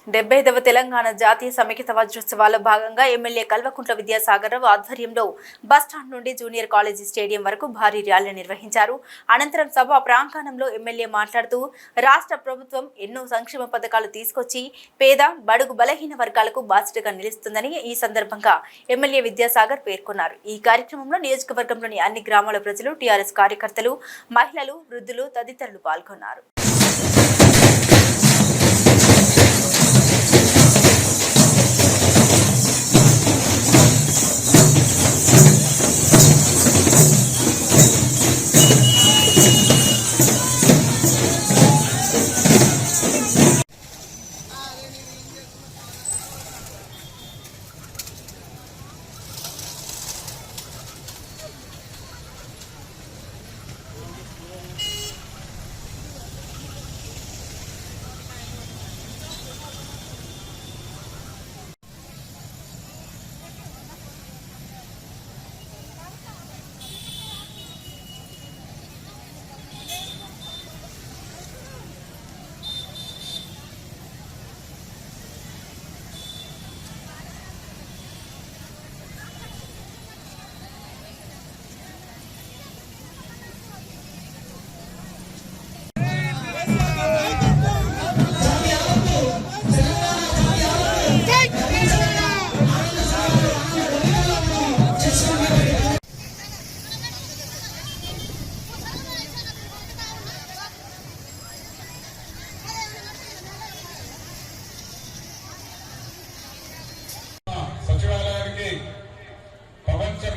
75వ తెలంగాణ జాతీయ సమైక్యత వజ్రోత్సవాల్లో భాగంగా ఎమ్మెల్యే కల్వకుంట్ల విద్యాసాగర్రావు ఆధ్వర్యంలో బస్టాండ్ నుండి జూనియర్ కాలేజీ స్టేడియం వరకు భారీ ర్యాలీ నిర్వహించారు. అనంతరం సభ ప్రాంగణంలో ఎమ్మెల్యే మాట్లాడుతూ రాష్ట్ర ప్రభుత్వం ఎన్నో సంక్షేమ పథకాలు తీసుకొచ్చి పేద బడుగు బలహీన వర్గాలకు బాధ్యతగా నిలుస్తుందని ఈ సందర్భంగా ఎమ్మెల్యే విద్యాసాగర్ పేర్కొన్నారు. ఈ కార్యక్రమంలో నియోజకవర్గంలోని అన్ని గ్రామాల ప్రజలు, టీఆర్ఎస్ కార్యకర్తలు, మహిళలు, వృద్ధులు తదితరులు పాల్గొన్నారు.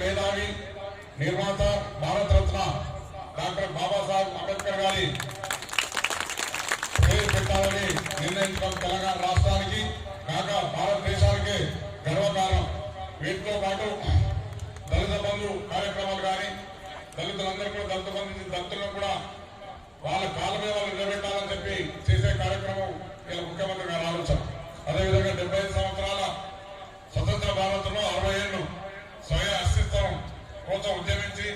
మేధావి నిర్మాత భారత రత్న డాక్టర్ బాబాసాహెబ్ అంబేద్కర్ గారి పేరు పెట్టాలని నిర్ణయించడం తెలంగాణ రాష్ట్రానికి కాక భారతదేశానికి గర్వకారణం. వీటితో పాటు దళిత బంధు కార్యక్రమాలు కానీ దళితులందరూ కూడా దళితులను కూడా వాళ్ళ కాళ్ళ మీద వాళ్ళు నిలబెట్టాలని చెప్పి చేసే కార్యక్రమం ఇలా ముఖ్యమంత్రి గారు ఆలోచన. అదేవిధంగా 75 సంవత్సరాల స్వతంత్ర భారతంలో 60 ఏళ్ళు స్వయ అస్తిత్వం కోసం ఉద్యమించి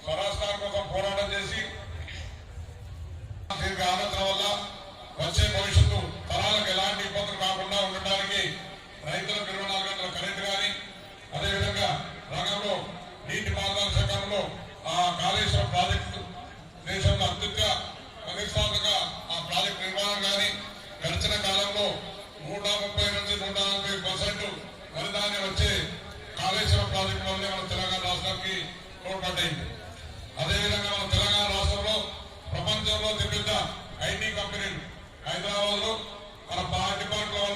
స్వరాష్ట్రాల కోసం పోరాటం చేసి దీనికి ఆలోచన వల్ల వచ్చే భవిష్యత్తు తరాలకు ఎలాంటి ఇబ్బందులు కాకుండా ఉండడానికి రైతులకు 24 గంటల కరెంటు కానీ అదేవిధంగా రంగంలో నీటి పారుదల శాఖలో కాళేశ్వరం ప్రాజెక్టు దేశంలో అత్యంత అధిష్టానంగా ఆ ప్రాజెక్టు నిర్మాణం కానీ గడిచిన కాలంలో 130 నుంచి 140% ఫలితాన్ని వచ్చే కాళేశ్వరం ప్రాజెక్టు వల్లే మన తెలంగాణ రాష్ట్రానికి తోడ్పడ్డైంది. అదేవిధంగా మన తెలంగాణ రాష్ట్రంలో ప్రపంచంలో తిరిగిన ఐటీ కంపెనీలు హైదరాబాద్ లో మన 10 డిపార్ట్మెంట్ల